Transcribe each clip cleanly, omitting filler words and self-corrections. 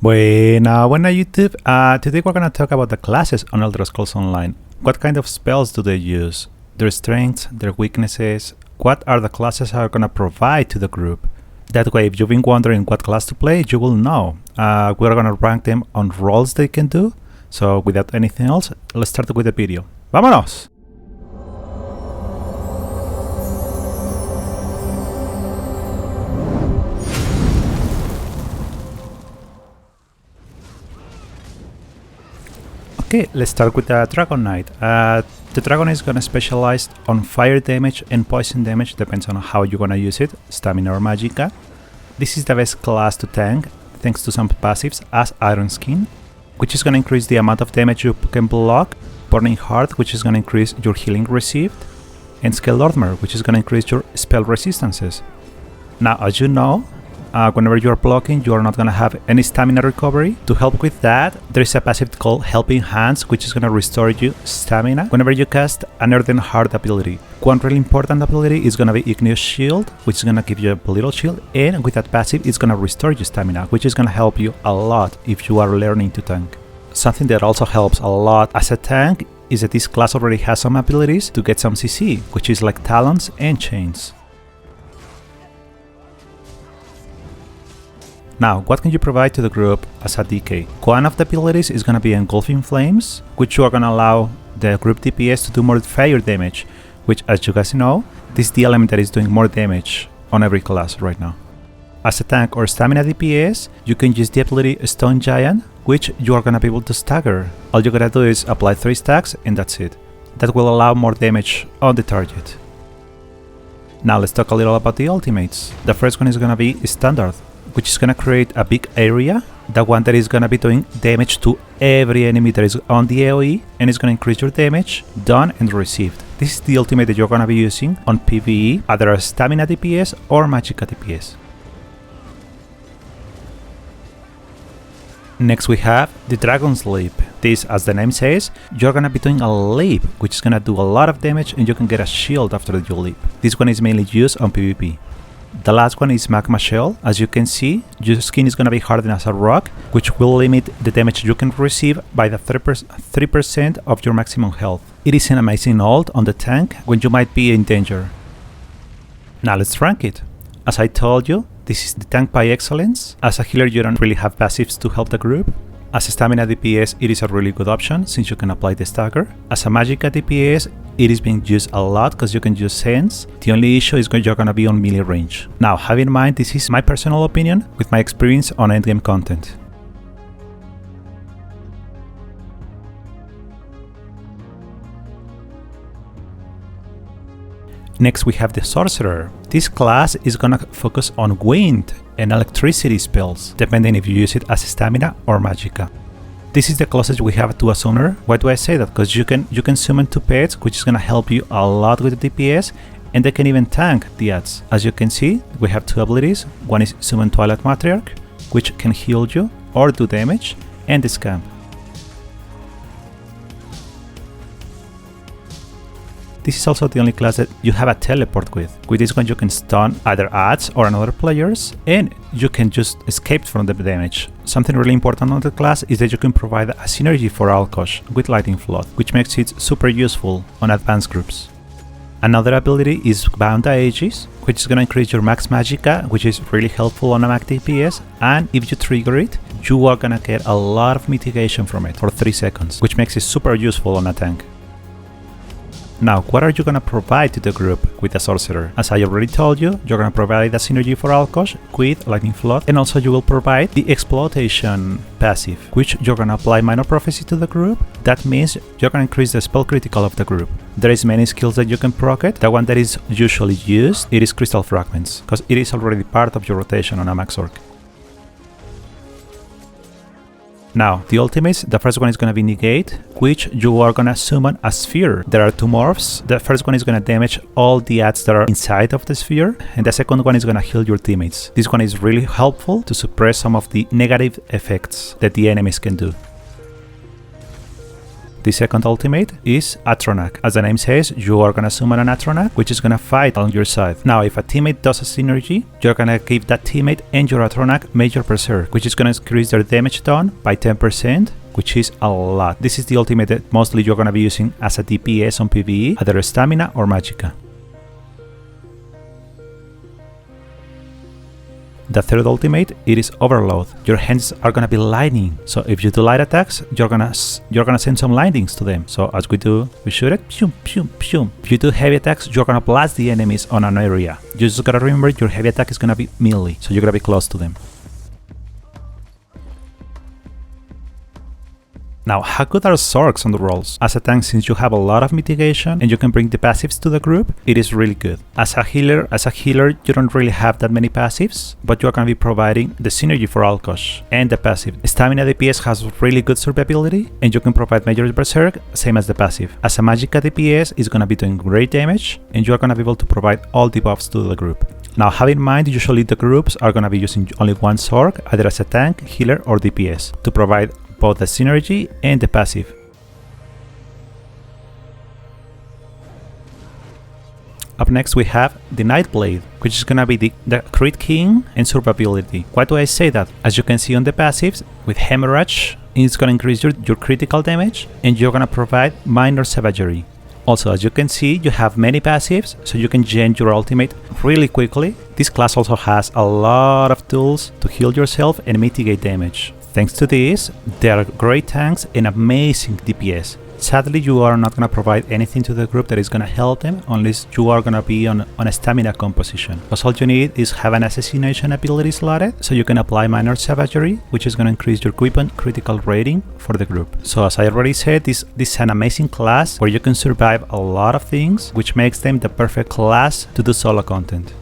Buena YouTube. Today we're gonna talk about the classes on Elder Scrolls Online. What kind of spells do they use? Their strengths, their weaknesses, what are the classes are gonna provide to the group? That way, if you've been wondering what class to play, you will know. We're gonna rank them on roles they can do. So without anything else, let's start with the video. ¡Vámonos! Okay, let's start with the Dragonknight. The Dragon is gonna specialize on fire damage and poison damage, depends on how you're gonna use it, stamina or magicka. This is the best class to tank, thanks to some passives as Iron Skin, which is gonna increase the amount of damage you can block, Burning Heart, which is gonna increase your healing received, and Scaled Armor, which is gonna increase your spell resistances. Now, as you know, whenever you are blocking, you are not going to have any stamina recovery. To help with that, there is a passive called Helping Hands, which is going to restore you stamina whenever you cast an Earthen Heart ability. One really important ability is going to be Igneous Shield, which is going to give you a little shield, and with that passive, it's going to restore you stamina, which is going to help you a lot if you are learning to tank. Something that also helps a lot as a tank is that this class already has some abilities to get some CC, which is like Talons and Chains. Now, what can you provide to the group as a DK? One of the abilities is going to be Engulfing Flames, which you are going to allow the group DPS to do more fire damage, which, as you guys know, this is the element that is doing more damage on every class right now. As a tank or stamina DPS, you can use the ability Stone Giant, which you are going to be able to stagger. All you gotta do is apply 3 stacks and that's it. That will allow more damage on the target. Now let's talk a little about the ultimates. The first one is going to be Standard, which is going to create a big area, the one that is going to be doing damage to every enemy that is on the AoE, and it's going to increase your damage done and received. This is the ultimate that you're going to be using on PvE, either as stamina DPS or magicka DPS. Next we have the Dragon's Leap. This, as the name says, you're going to be doing a leap, which is going to do a lot of damage and you can get a shield after you leap. This one is mainly used on PvP. The last one is Magma Shell. As you can see, your skin is going to be hardened as a rock, which will limit the damage you can receive by the 3% of your maximum health. It is an amazing ult on the tank when you might be in danger. Now let's rank it. As I told you, this is the tank by excellence. As a healer, you don't really have passives to help the group. As a stamina DPS, it is a really good option since you can apply the stagger. As a magicka DPS, it is being used a lot because you can use Sense. The only issue is you're going to be on melee range. Now, have in mind, this is my personal opinion with my experience on endgame content. Next we have the Sorcerer. This class is gonna focus on wind and electricity spells, depending if you use it as stamina or magicka. This is the closest we have to a summoner. Why do I say that? Because you can summon 2 pets, which is gonna help you a lot with the DPS, and they can even tank the ads. As you can see, we have 2 abilities. One is Summon Twilight Matriarch, which can heal you or do damage, and the Scamp. This is also the only class that you have a teleport with. With this one you can stun either ads or another players, and you can just escape from the damage. Something really important on the class is that you can provide a synergy for Alkosh with Lightning Flood, which makes it super useful on advanced groups. Another ability is Bound Aegis, which is going to increase your max magicka, which is really helpful on a mag DPS, and if you trigger it, you are going to get a lot of mitigation from it for 3 seconds, which makes it super useful on a tank. Now, what are you going to provide to the group with the Sorcerer? As I already told you, you're going to provide the synergy for Alkosh with Lightning Flood, and also you will provide the Exploitation passive, which you're going to apply Minor Prophecy to the group. That means you're going to increase the spell critical of the group. There is many skills that you can proc. The one that is usually used, it is Crystal Fragments, because it is already part of your rotation on a Max Orc. Now, the ultimates, the first one is going to be Negate, which you are going to summon a sphere. There are 2 morphs. The first one is going to damage all the ads that are inside of the sphere, and the second one is going to heal your teammates. This one is really helpful to suppress some of the negative effects that the enemies can do. The second ultimate is Atronach. As the name says, you are gonna summon an Atronach, which is gonna fight on your side. Now, if a teammate does a synergy, you're gonna give that teammate and your Atronach Major Berserk, which is gonna increase their damage done by 10%, which is a lot. This is the ultimate that mostly you're gonna be using as a DPS on PvE, either Stamina or Magicka. The third ultimate, it is Overload. Your hands are gonna be lightning. So if you do light attacks, you're gonna send some lightnings to them. So as we do, we shoot it, pew, pew, pew. If you do heavy attacks, you're gonna blast the enemies on an area. You just gotta remember your heavy attack is gonna be melee, so you're gonna be close to them. Now, how good are Sorcs on the rolls? As a tank, since you have a lot of mitigation and you can bring the passives to the group, it is really good. As a healer, you don't really have that many passives, but you're going to be providing the synergy for Alkosh and the passive. Stamina DPS has really good survivability, and you can provide Major Berserk, same as the passive. As a Magicka DPS, is going to be doing great damage, and you're going to be able to provide all the buffs to the group. Now, have in mind, usually the groups are going to be using only one Sorc, either as a tank, healer, or DPS, to provide both the synergy and the passive. Up next we have the Nightblade, which is gonna be the crit king and survivability. Why do I say that? As you can see on the passives, with Hemorrhage, it's gonna increase your critical damage, and you're gonna provide minor savagery. Also, as you can see, you have many passives, so you can gen your ultimate really quickly. This class also has a lot of tools to heal yourself and mitigate damage. Thanks to this, they are great tanks and amazing DPS. Sadly, you are not going to provide anything to the group that is going to help them unless you are going to be on a stamina composition. Because all you need is have an assassination ability slotted, so you can apply minor savagery, which is going to increase your weapon critical rating for the group. So as I already said, this is an amazing class where you can survive a lot of things, which makes them the perfect class to do solo content.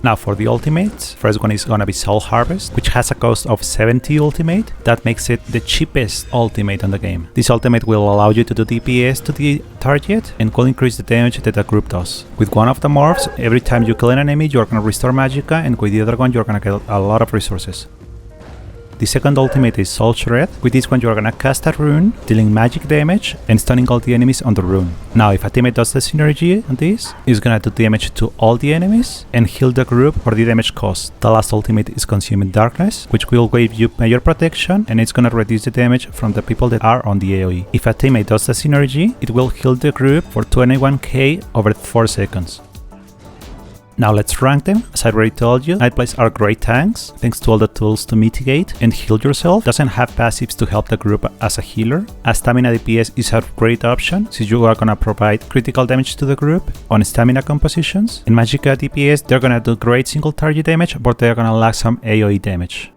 Now for the ultimates, first one is gonna be Soul Harvest, which has a cost of 70 ultimate. That makes it the cheapest ultimate on the game. This ultimate will allow you to do DPS to the target and will increase the damage that the group does. With one of the morphs, every time you kill an enemy, you're gonna restore Magicka, and with the other one, you're gonna get a lot of resources. The second ultimate is Soul Shred. With this one, you're gonna cast a rune, dealing magic damage and stunning all the enemies on the rune. Now, if a teammate does the synergy on this, it's gonna do damage to all the enemies and heal the group for the damage cost. The last ultimate is Consuming Darkness, which will give you major protection, and it's gonna reduce the damage from the people that are on the AoE. If a teammate does the synergy, it will heal the group for 21k over 4 seconds. Now let's rank them. As I already told you, Nightblades are great tanks, thanks to all the tools to mitigate and heal yourself. Doesn't have passives to help the group as a healer. A Stamina DPS is a great option, since you are gonna provide critical damage to the group on stamina compositions. In Magicka DPS, they're gonna do great single target damage, but they're gonna lack some AoE damage.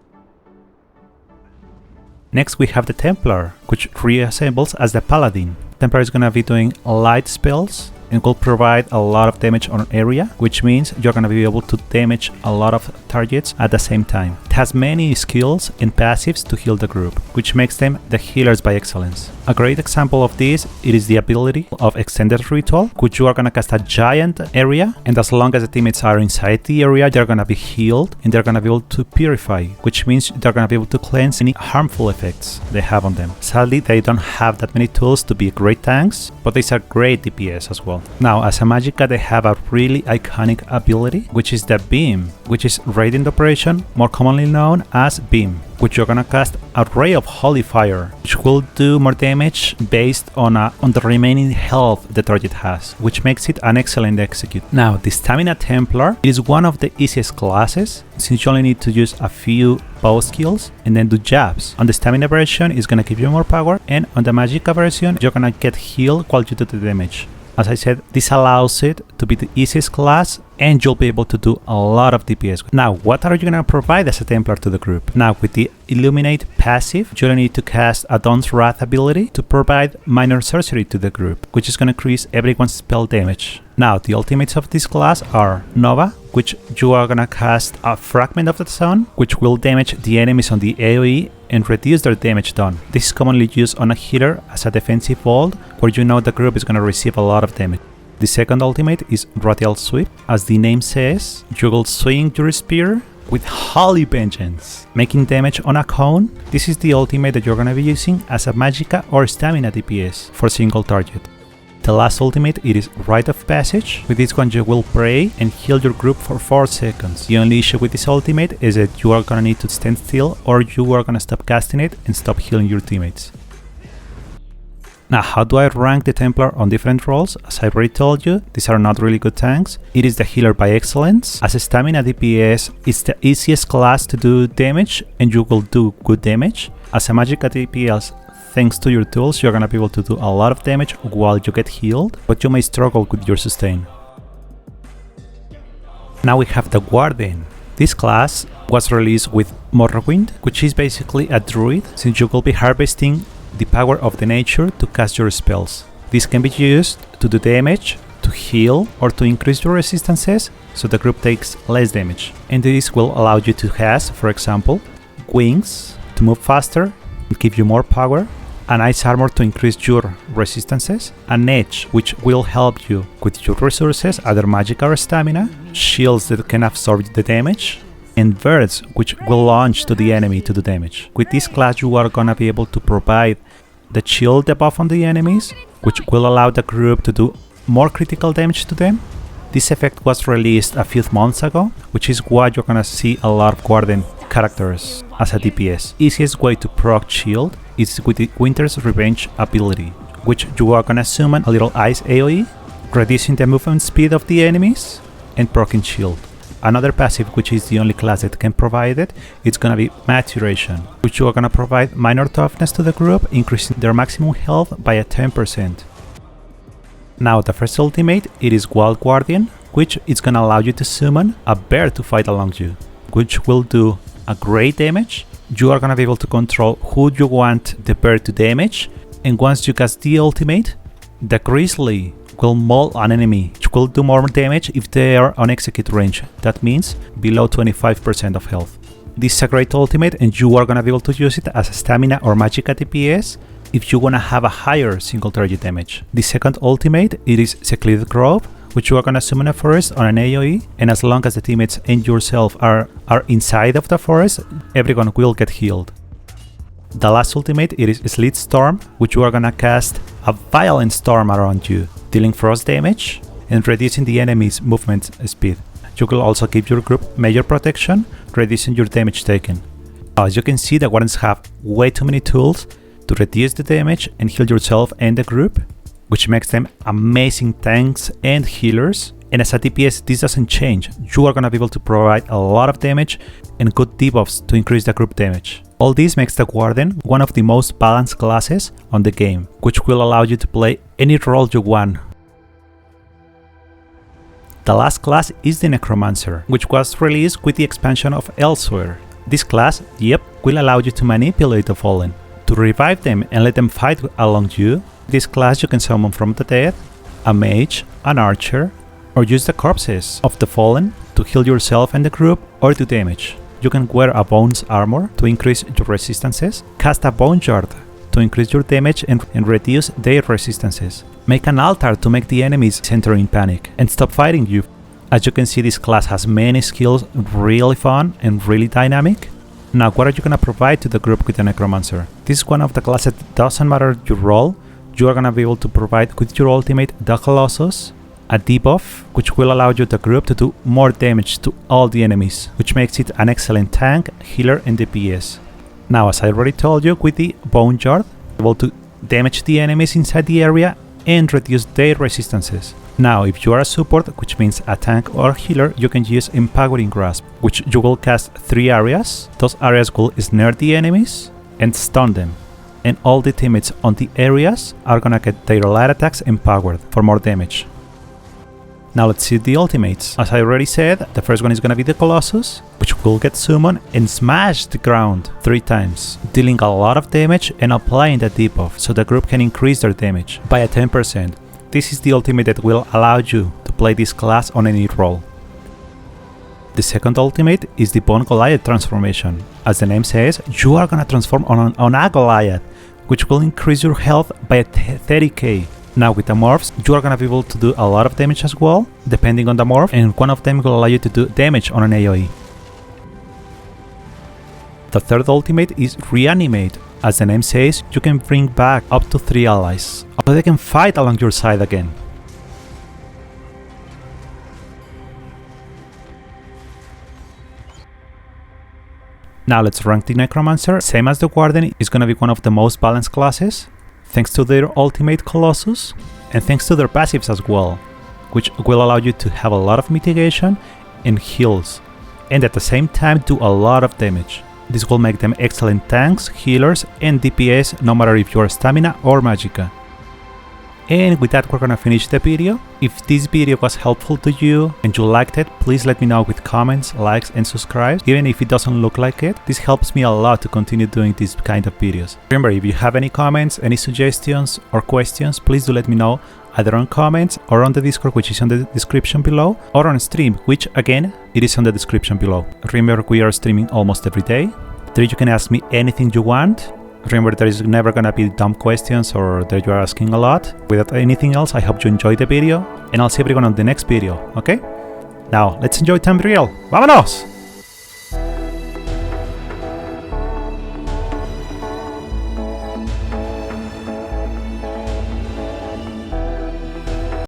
Next we have the Templar, which reassembles as the Paladin. Templar is gonna be doing light spells and will provide a lot of damage on area, which means you're going to be able to damage a lot of targets at the same time. It has many skills and passives to heal the group, which makes them the healers by excellence. A great example of this, it is the ability of Extended Ritual, which you are going to cast a giant area, and as long as the teammates are inside the area, they're going to be healed and they're going to be able to purify, which means they're going to be able to cleanse any harmful effects they have on them. Sadly, they don't have that many tools to be great tanks, but these are great DPS as well. Now, as a Magicka, they have a really iconic ability, which is the Beam, which is Radiant Operation, more commonly known as Beam, which you're gonna cast a ray of holy fire, which will do more damage based on the remaining health the target has, which makes it an excellent execute. Now, the Stamina Templar is one of the easiest classes, since you only need to use a few bow skills and then do jabs. On the Stamina version, it's gonna give you more power, and on the Magicka version, you're gonna get healed while you do the damage. As I said, this allows it to be the easiest class, and you'll be able to do a lot of DPS. Now, what are you going to provide as a Templar to the group? Now, with the Illuminate passive, you're going to need to cast a Dawn's Wrath ability to provide minor sorcery to the group, which is going to increase everyone's spell damage. Now, the ultimates of this class are Nova, which you are going to cast a Fragment of the Sun, which will damage the enemies on the AoE and reduce their damage done. This is commonly used on a healer as a defensive ult, where you know the group is going to receive a lot of damage. The second ultimate is Radial Sweep. As the name says, you will swing your spear with Holy Vengeance, making damage on a cone. This is the ultimate that you're gonna be using as a Magicka or Stamina DPS for single target. The last ultimate, it is Rite of Passage. With this one you will pray and heal your group for 4 seconds. The only issue with this ultimate is that you are gonna need to stand still or you are gonna stop casting it and stop healing your teammates. Now, how do I rank the Templar on different roles? As I already told you, these are not really good tanks. It is the healer by excellence. As a Stamina DPS, it's the easiest class to do damage and you will do good damage. As a Magicka DPS, thanks to your tools, you're gonna be able to do a lot of damage while you get healed, but you may struggle with your sustain. Now we have the Warden. This class was released with Morrowind, which is basically a druid, since you will be harvesting the power of the nature to cast your spells. This can be used to do damage, to heal, or to increase your resistances so the group takes less damage. And this will allow you to have, for example, wings to move faster and give you more power, an ice armor to increase your resistances, an edge which will help you with your resources, either magic or stamina, shields that can absorb the damage, and birds which will launch to the enemy to do damage. With this class you are gonna be able to provide the shield debuff on the enemies, which will allow the group to do more critical damage to them. This effect was released a few months ago, which is why you're gonna see a lot of Warden characters as a DPS. Easiest way to proc shield is with the Winter's Revenge ability, which you are gonna summon a little ice AoE, reducing the movement speed of the enemies, and proccing shield. Another passive, which is the only class that can provide it, it's gonna be Maturation, which you are gonna provide minor toughness to the group, increasing their maximum health by a 10%. Now the first ultimate, it is Wild Guardian, which is gonna allow you to summon a bear to fight along you, which will do a great damage. You are gonna be able to control who you want the bear to damage, and once you cast the ultimate, the Grizzly will maul an enemy, which will do more damage if they are on execute range. That means below 25% of health. This is a great ultimate and you are gonna be able to use it as a stamina or Magicka DPS if you wanna have a higher single target damage. The second ultimate, it is Secluded Grove, which you are gonna summon a forest on an AoE, and as long as the teammates and yourself are inside of the forest, everyone will get healed. The last ultimate, it is Sleet Storm, which you are gonna cast a violent storm around you, dealing frost damage and reducing the enemy's movement speed. You will also give your group major protection, reducing your damage taken. As you can see, the Wardens have way too many tools to reduce the damage and heal yourself and the group, which makes them amazing tanks and healers. And as a DPS, this doesn't change. You are gonna be able to provide a lot of damage and good debuffs to increase the group damage. All this makes the Warden one of the most balanced classes on the game, which will allow you to play any role you want. The last class is the Necromancer, which was released with the expansion of Elsewhere. This class, will allow you to manipulate the Fallen, to revive them and let them fight along you. This class you can summon from the dead, a mage, an archer, or use the corpses of the Fallen to heal yourself and the group or do damage. You can wear a Bones armor to increase your resistances, cast a Bone Shard to increase your damage and reduce their resistances. Make an altar to make the enemies enter in panic and stop fighting you. As you can see, this class has many skills, really fun and really dynamic. Now, what are you gonna provide to the group with the Necromancer? This is one of the classes that doesn't matter your role, you are gonna be able to provide with your ultimate the Colossus, a debuff, which will allow you the group to do more damage to all the enemies, which makes it an excellent tank, healer and DPS. Now, as I already told you, with the Bone Shard, you're able to damage the enemies inside the area and reduce their resistances. Now, if you are a support, which means a tank or healer, you can use Empowering Grasp, which you will cast 3 areas. Those areas will snare the enemies and stun them. And all the teammates on the areas are gonna get their light attacks empowered for more damage. Now let's see the ultimates. As I already said, the first one is gonna be the Colossus, which will get summoned and smash the ground 3 times, dealing a lot of damage and applying the debuff so the group can increase their damage by a 10%. This is the ultimate that will allow you to play this class on any role. The second ultimate is the Bone Goliath transformation. As the name says, you are gonna transform on a Goliath, which will increase your health by 30k. Now with the morphs, you are gonna be able to do a lot of damage as well, depending on the morph, and one of them will allow you to do damage on an AoE. The third ultimate is Reanimate. As the name says, you can bring back up to 3 allies, so they can fight along your side again. Now let's rank the Necromancer. Same as the Warden, is gonna be one of the most balanced classes, thanks to their ultimate Colossus, and thanks to their passives as well, which will allow you to have a lot of mitigation and heals, and at the same time do a lot of damage. This will make them excellent tanks, healers, and DPS, no matter if you're Stamina or Magicka. And with that, we're gonna finish the video. If this video was helpful to you and you liked it, please let me know with comments, likes, and subscribes. Even if it doesn't look like it, this helps me a lot to continue doing these kind of videos. Remember, if you have any comments, any suggestions or questions, please do let me know either on comments or on the Discord, which is on the description below, or on stream, which again, it is on the description below. Remember, we are streaming almost every day. There you can ask me anything you want. Remember, there is never gonna be dumb questions or that you are asking a lot. Without anything else, I hope you enjoyed the video, and I'll see everyone on the next video, okay? Now, let's enjoy Tamriel. ¡Vámonos!